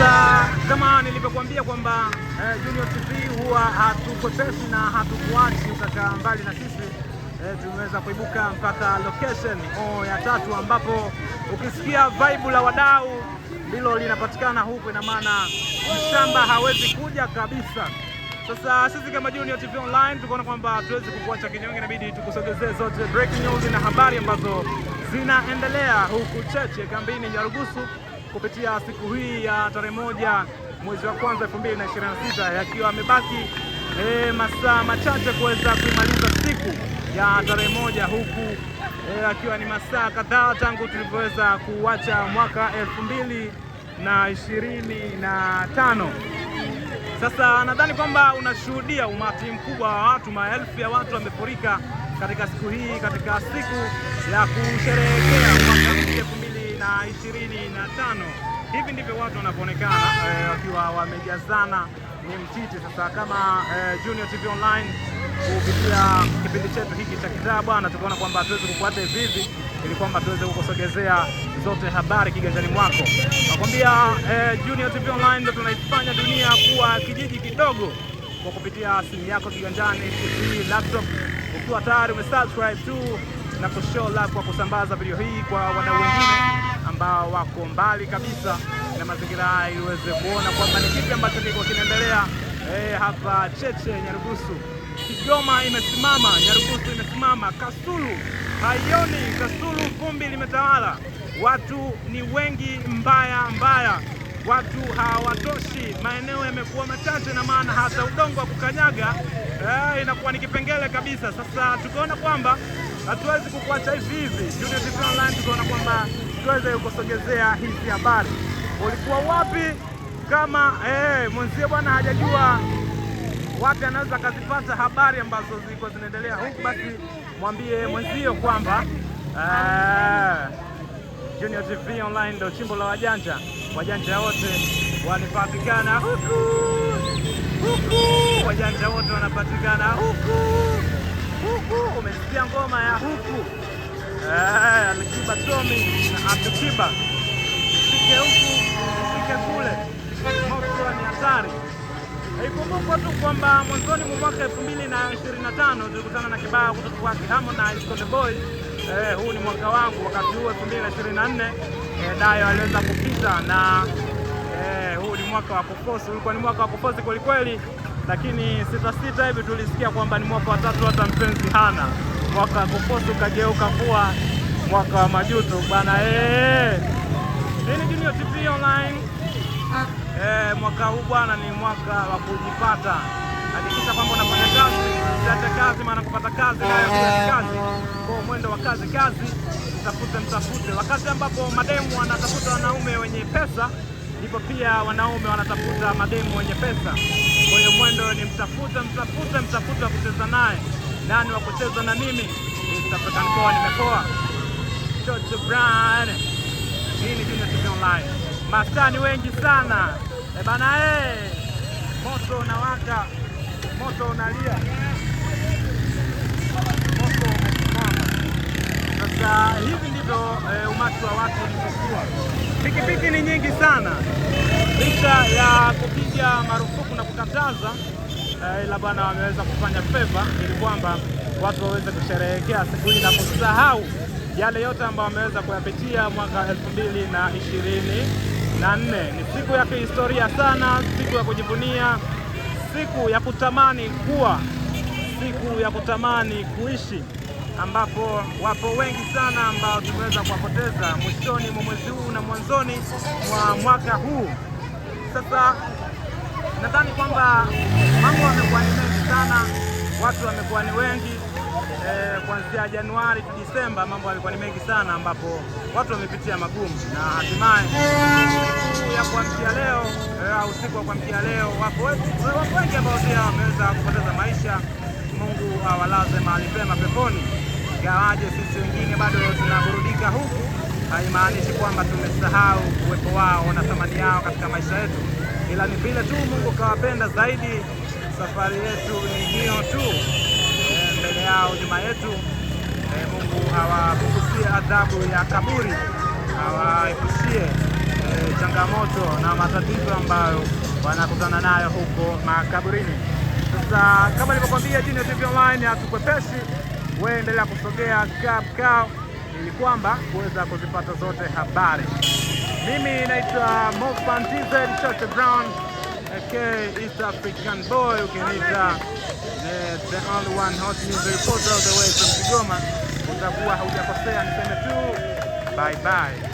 Sasa kama nilivyokuambia kwamba Junior TV huwa hatukwepesi na hatukuachi ukakaa mbali na sisi. Tumeweza kuibuka mpaka location ya tatu, ambapo ukisikia vibe la wadau ndilo linapatikana huku, ina maana mshamba hawezi kuja kabisa. Sasa sisi kama Junior TV Online tukaona kwamba tuwezi kukuacha kinyonge, inabidi tukusogezee zote breaking news na habari ambazo zinaendelea huku Cheche kambini Nyarugusu kupitia siku hii ya tarehe 1 mwezi wa kwanza 2026, yakiwa amebaki masaa machache kuweza kuimaliza siku ya tarehe 1, huku akiwa ni masaa kadhaa tangu tulipoweza kuacha mwaka 2025. Sasa nadhani kwamba unashuhudia umati mkubwa wa watu, maelfu ya watu wamefurika katika siku hii, katika siku ya kusherehekea mwaka 2025. Hivi ndivyo watu wanavyoonekana wakiwa wamejazana, ni mtiti. Sasa kama Junior TV Online kupitia kipindi chetu hiki cha kitaa bwana, tukaona kwamba tuweze kukuacha hivi ili kwamba tuweze kukusogezea zote habari kiganjani mwako. Nakwambia Junior TV Online ndio tunaifanya dunia kuwa kijiji kidogo kwa kupitia simu yako kiganjani, TV, laptop, ukiwa tayari umesubscribe tu na kushow love kwa kusambaza video hii kwa wadau wengine ambao wako mbali kabisa na mazingira haya, ili uweze kuona kwamba ni kipi ambacho kiko kinaendelea hapa Cheche Nyarugusu. Kigoma imesimama, Nyarugusu imesimama, Kasulu haioni, Kasulu vumbi limetawala, watu ni wengi mbaya, watu hawatoshi, maeneo yamekuwa machache, na maana hata udongo wa kukanyaga inakuwa ni kipengele kabisa. Sasa tukaona kwamba hatuwezi kukuacha hivi. Junior TV Online tukaona kwamba tuweze kukusogezea hizi habari. Ulikuwa wapi kama mwenzie bwana hajajua wapi anaweza akazipata habari ambazo ziko zinaendelea huku, basi mwambie mwenzio kwamba Junior TV Online ndio chimbo la wajanja. Wajanja wote wanapatikana huku, wajanja wote wanapatikana huku. Umesikia ngoma ya huku Alikiba Tommy na Atukiba, sike huku sike kule, moto ni hatari. Ikumbukwa tu kwamba mwanzoni mwa mwaka 2025 tulikutana na kibao kutoka kwa Harmonize Konde Boy. Huu ni mwaka wangu. Wakati huu 2024 Dayo aliweza kupita na huu ni mwaka wa kufosi. Ulikuwa ni mwaka wa kufosi kweli kweli, lakini sita hivi tulisikia kwamba ni mwaka wa tatu hata mpenzi hana. Mwaka wa kufosi ukageuka kuwa mwaka wa majuto bana. Hii ni Junior TV Online. Mwaka huu bwana ni mwaka wa kujipata. Hakikisha kwamba unafanya kazi, usiache kazi, maana kupata kazi na kazi kwa mwendo wa kazi, mtafute. Wakati ambapo mademu wanatafuta wanaume wenye pesa, ndipo pia wanaume wanatafuta mademu wenye pesa. Kwa hiyo mwendo ni mtafute wa kucheza naye. Nani wa kucheza na mimi? East African Boy, nimepoa. Chocho Brand. Hii ni Junior TV Online. Mastani wengi sana. Bana moto unawaka, moto unalia, moto umesimama. Sasa hivi ndivyo umati wa watu ulivyokuwa. Pikipiki ni nyingi sana, licha ya kupiga marufuku na kukataza, ila bwana wameweza kufanya favor ili kwamba watu waweze kusherehekea siku hii na kusahau yale yote ambayo wameweza kuyapitia mwaka 2024. Ni siku ya kihistoria sana, siku ya kujivunia, siku ya kutamani kuwa, siku ya kutamani kuishi, ambapo wapo wengi sana ambao tumeweza kuwapoteza mwishoni mwa mwezi huu na mwanzoni mwa mwaka huu. Sasa nadhani kwamba mambo yamekuwa ni mengi sana, watu wamekuwa ni wengi. Kuanzia Januari to Disemba mambo yalikuwa ni mengi sana, ambapo watu wamepitia magumu, na hatimaye siku ya kuamkia leo au usiku wa kuamkia leo wapo wengi ambao pia wameweza kupoteza maisha. Mungu awalaze mahali pema peponi. Ingawaje sisi wengine bado tunaburudika huku, haimaanishi kwamba tumesahau uwepo wao na thamani yao katika maisha yetu, ila ni vile tu Mungu kawapenda zaidi. Safari yetu ni hiyo tu, mbele yao nyuma yetu. Mungu awapunguzie adhabu ya kaburi, awaepushie changamoto na matatizo ambayo wanakutana nayo huko makaburini. Sasa kama nilivyokuambia, Junior TV Online hatukwepeshi, wewe endelea kusogea kao ili kwamba kuweza kuzipata zote habari. Mimi naitwa Mofan TZ Chacha Brown aka East African Boy, ukiniita the only one hot news reporter all the way from Kigoma. Utakuwa haujakosea, niseme tu bye bye.